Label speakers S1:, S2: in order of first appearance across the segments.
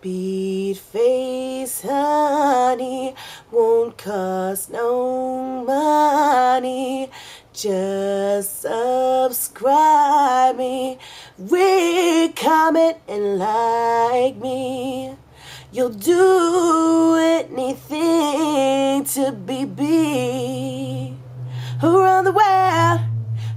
S1: Beat face honey, won't cost no money. Just subscribe me, rate, comment, and like me. You'll do anything to be. Who run the world?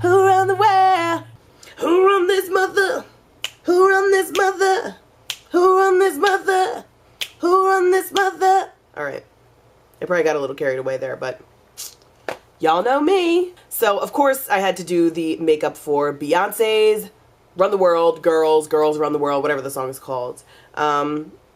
S1: Who run the world? Who run this mother? Who run this mother? Who run this mother? Who run this mother? Alright. I probably got a little carried away there, but y'all know me. So, of course, I had to do the makeup for Beyonce's Run the World, Girls Run the World, whatever the song is called.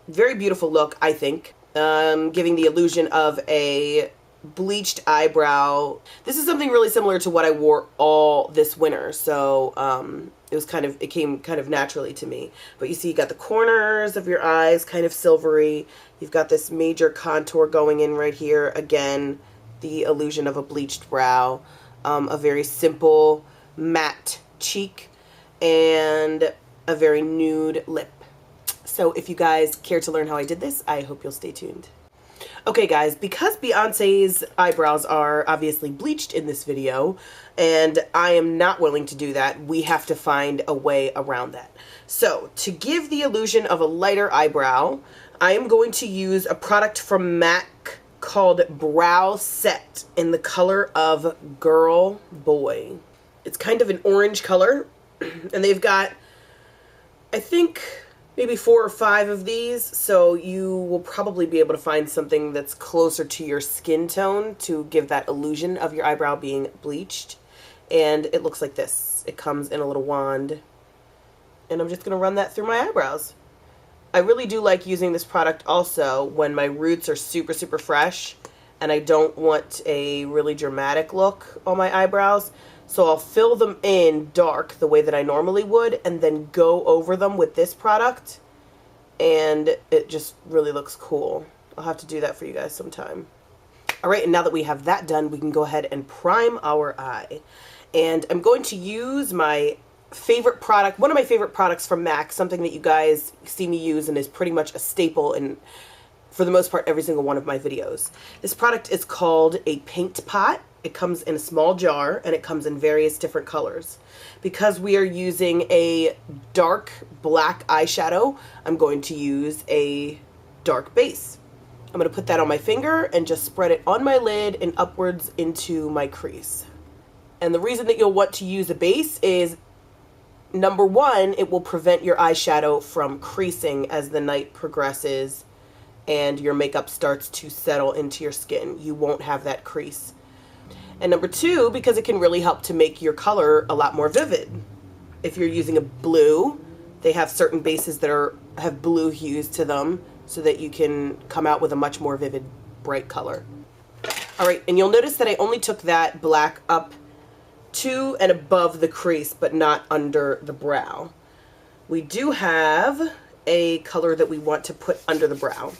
S1: Very beautiful look, I think. Giving the illusion of a bleached eyebrow. This is something really similar to what I wore all this winter, so it came kind of naturally to me. But you see, you got the corners of your eyes kind of silvery. You've got this major contour going in right here. Again, the illusion of a bleached brow. A very simple matte cheek and a very nude lip. So if you guys care to learn how I did this, I hope you'll stay tuned. Okay guys, because Beyonce's eyebrows are obviously bleached in this video, and I am not willing to do that, we have to find a way around that. So, to give the illusion of a lighter eyebrow, I am going to use a product from MAC called Brow Set in the color of Girl Boy. It's kind of an orange color, and they've got, I think, maybe 4 or 5 of these, so you will probably be able to find something that's closer to your skin tone to give that illusion of your eyebrow being bleached. And it looks like this. It comes in a little wand, and I'm just going to run that through my eyebrows. I really do like using this product also when my roots are super, super fresh and I don't want a really dramatic look on my eyebrows. So I'll fill them in dark the way that I normally would and then go over them with this product, and it just really looks cool. I'll have to do that for you guys sometime. Alright, and now that we have that done, we can go ahead and prime our eye. And I'm going to use my favorite product, one of my favorite products from MAC, something that you guys see me use and is pretty much a staple in, for the most part, every single one of my videos. This product is called a paint pot. It comes in a small jar, and it comes in various different colors. Because we are using a dark black eyeshadow, I'm going to use a dark base. I'm going to put that on my finger and just spread it on my lid and upwards into my crease. And the reason that you'll want to use a base is, number one, it will prevent your eyeshadow from creasing as the night progresses and your makeup starts to settle into your skin. You won't have that crease. And number two, because it can really help to make your color a lot more vivid. If you're using a blue, they have certain bases that have blue hues to them so that you can come out with a much more vivid, bright color. Alright, and you'll notice that I only took that black up to and above the crease, but not under the brow. We do have a color that we want to put under the brow.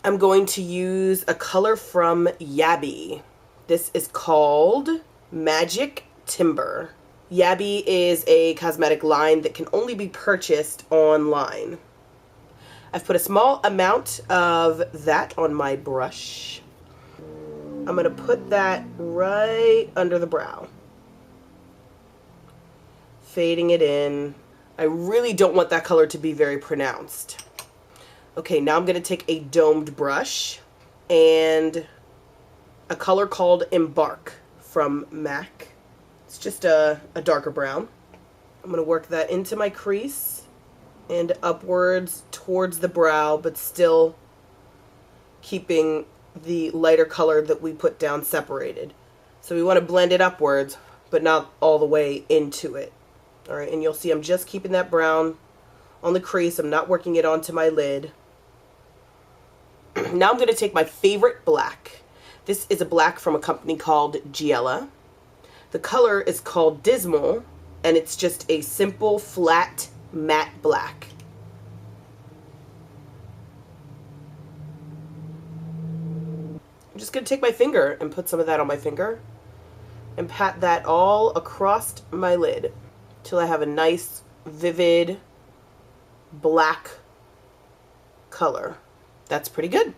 S1: I'm going to use a color from Yabby. This is called Magic Timber. Yabby is a cosmetic line that can only be purchased online. I've put a small amount of that on my brush. I'm going to put that right under the brow. Fading it in. I really don't want that color to be very pronounced. Okay, now I'm going to take a domed brush and a color called Embark from MAC. It's just a darker brown. I'm going to work that into my crease and upwards towards the brow, but still keeping the lighter color that we put down separated. So we want to blend it upwards, but not all the way into it. Alright, and you'll see I'm just keeping that brown on the crease. I'm not working it onto my lid. Now I'm going to take my favorite black. This is a black from a company called Giella. The color is called Dismal, and it's just a simple, flat, matte black. I'm just going to take my finger and put some of that on my finger and pat that all across my lid till I have a nice, vivid, black color. That's pretty good.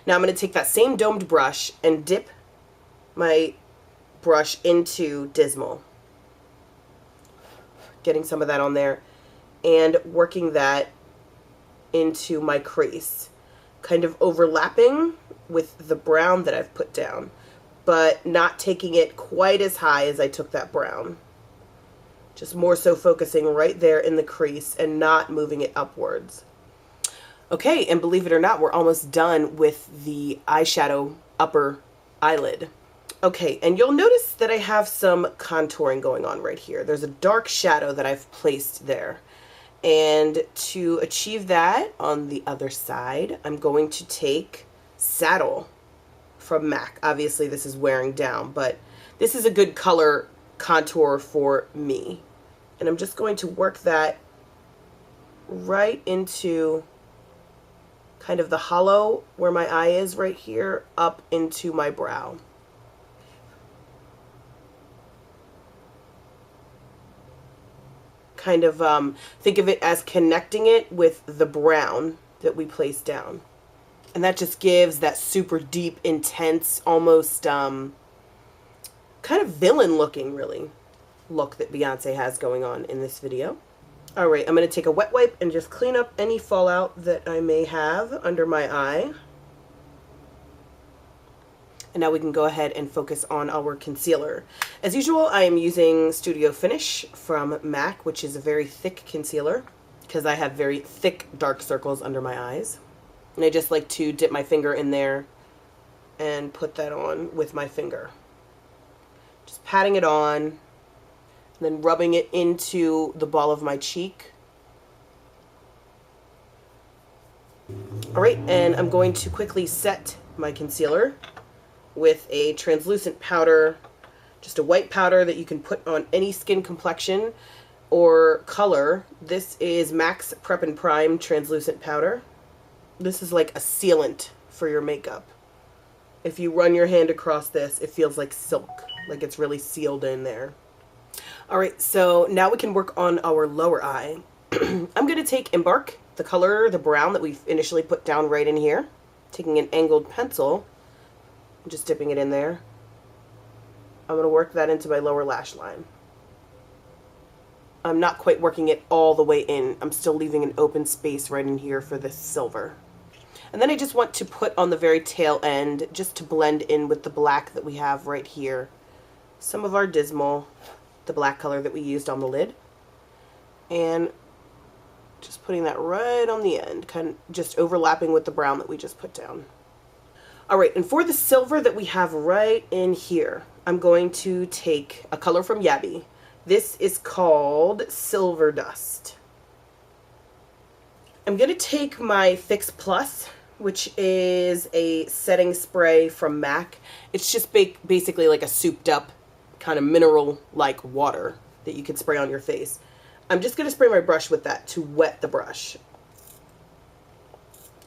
S1: Now I'm going to take that same domed brush and dip my brush into Dismal. Getting some of that on there and working that into my crease. Kind of overlapping with the brown that I've put down, but not taking it quite as high as I took that brown. Just more so focusing right there in the crease and not moving it upwards. Okay, and believe it or not, we're almost done with the eyeshadow upper eyelid. Okay, and you'll notice that I have some contouring going on right here. There's a dark shadow that I've placed there. And to achieve that on the other side, I'm going to take Saddle from MAC. Obviously, this is wearing down, but this is a good color contour for me. And I'm just going to work that right into kind of the hollow where my eye is right here, up into my brow. Kind of think of it as connecting it with the brown that we placed down. And that just gives that super deep, intense, almost kind of villain looking, really, look that Beyonce has going on in this video. All right, I'm going to take a wet wipe and just clean up any fallout that I may have under my eye. And now we can go ahead and focus on our concealer. As usual, I am using Studio Finish from MAC, which is a very thick concealer because I have very thick dark circles under my eyes. And I just like to dip my finger in there and put that on with my finger. Just patting it on, and then rubbing it into the ball of my cheek. All right, and I'm going to quickly set my concealer with a translucent powder, just a white powder that you can put on any skin complexion or color. This is MAC's Prep and Prime translucent powder. This is like a sealant for your makeup. If you run your hand across this, it feels like silk, like it's really sealed in there. All right, so now we can work on our lower eye. I'm going to take Embark, the color, the brown that we initially put down right in here, taking an angled pencil, just dipping it in there. I'm going to work that into my lower lash line. I'm not quite working it all the way in. I'm still leaving an open space right in here for this silver. And then I just want to put on the very tail end, just to blend in with the black that we have right here, some of our Dismal, the black color that we used on the lid. And just putting that right on the end, kind of just overlapping with the brown that we just put down. All right, and for the silver that we have right in here, I'm going to take a color from Yabby. This is called Silver Dust. I'm going to take my Fix Plus, which is a setting spray from MAC. It's just basically like a souped up kind of mineral-like water that you could spray on your face. I'm just going to spray my brush with that to wet the brush.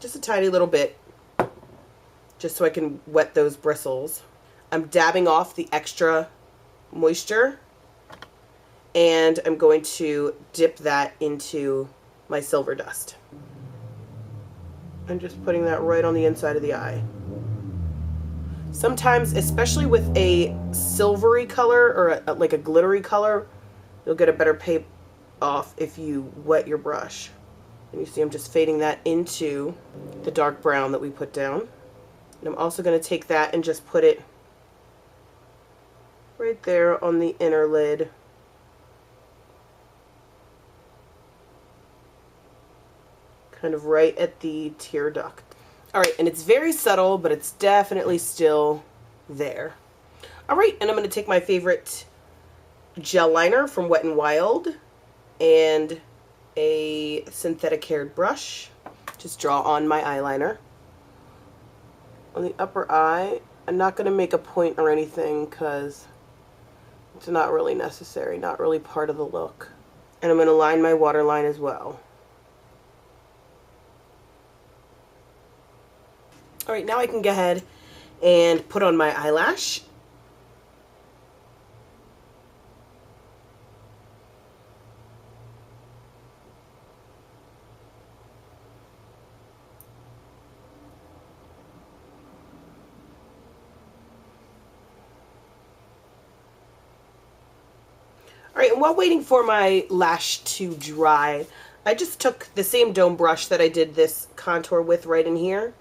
S1: Just a tiny little bit, just so I can wet those bristles. I'm dabbing off the extra moisture, and I'm going to dip that into my Silver Dust. I'm just putting that right on the inside of the eye. Sometimes, especially with a silvery color or like a glittery color, you'll get a better payoff if you wet your brush. And you see I'm just fading that into the dark brown that we put down. And I'm also going to take that and just put it right there on the inner lid. Kind of right at the tear duct. All right, and it's very subtle, but it's definitely still there. All right, and I'm going to take my favorite gel liner from Wet n Wild and a synthetic haired brush. Just draw on my eyeliner. On the upper eye, I'm not going to make a point or anything because it's not really necessary, not really part of the look. And I'm going to line my waterline as well. All right, now I can go ahead and put on my eyelash. Alright, and while waiting for my lash to dry, I just took the same dome brush that I did this contour with right in here,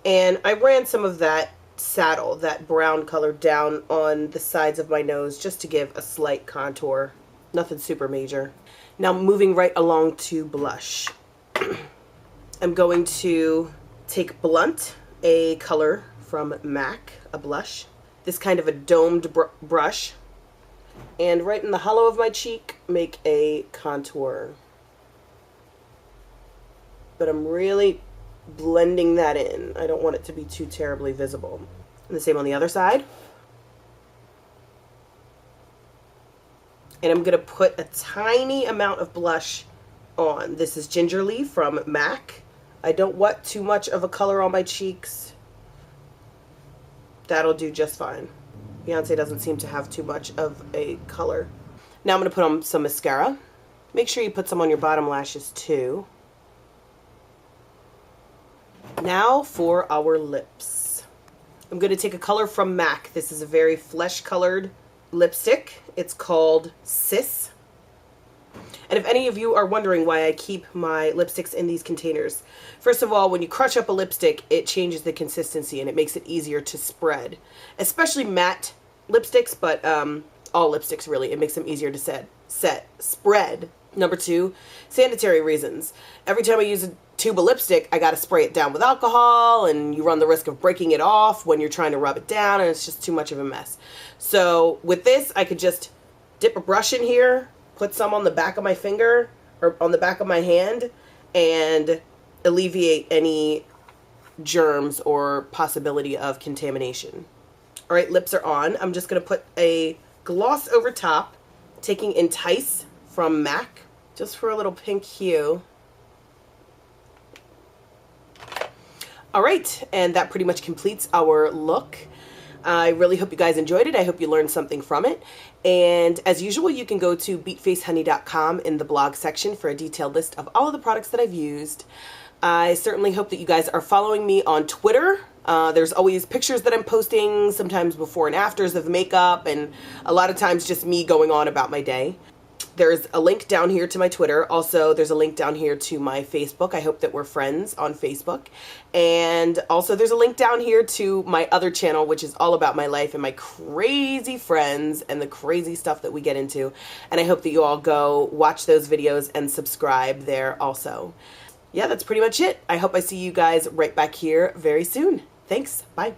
S1: and I ran some of that saddle, that brown color, down on the sides of my nose just to give a slight contour. Nothing super major. Now moving right along to blush. I'm going to take Blunt, a color from MAC, a blush, this kind of a domed brush, and right in the hollow of my cheek, make a contour. But I'm really blending that in. I don't want it to be too terribly visible. And the same on the other side. And I'm going to put a tiny amount of blush on. This is Gingerly from MAC. I don't want too much of a color on my cheeks. That'll do just fine. Beyonce doesn't seem to have too much of a color. Now I'm going to put on some mascara. Make sure you put some on your bottom lashes too. Now for our lips. I'm going to take a color from MAC. This is a very flesh-colored lipstick. It's called Sis. And if any of you are wondering why I keep my lipsticks in these containers, first of all, when you crush up a lipstick, it changes the consistency and it makes it easier to spread. Especially matte lipsticks, but all lipsticks really. It makes them easier to spread. Number two, sanitary reasons. Every time I use a tube of lipstick, I gotta spray it down with alcohol, and you run the risk of breaking it off when you're trying to rub it down, and it's just too much of a mess. So with this, I could just dip a brush in here, put some on the back of my finger, or on the back of my hand, and alleviate any germs or possibility of contamination. All right, lips are on. I'm just gonna put a gloss over top, taking Entice from MAC, just for a little pink hue. All right, and that pretty much completes our look. I really hope you guys enjoyed it. I hope you learned something from it. And as usual, you can go to BeatFaceHoney.com in the blog section for a detailed list of all of the products that I've used. I certainly hope that you guys are following me on Twitter. There's always pictures that I'm posting, sometimes before and afters of makeup, and a lot of times just me going on about my day. There's a link down here to my Twitter. Also, there's a link down here to my Facebook. I hope that we're friends on Facebook. And also there's a link down here to my other channel, which is all about my life and my crazy friends and the crazy stuff that we get into. And I hope that you all go watch those videos and subscribe there also. Yeah, that's pretty much it. I hope I see you guys right back here very soon. Thanks. Bye.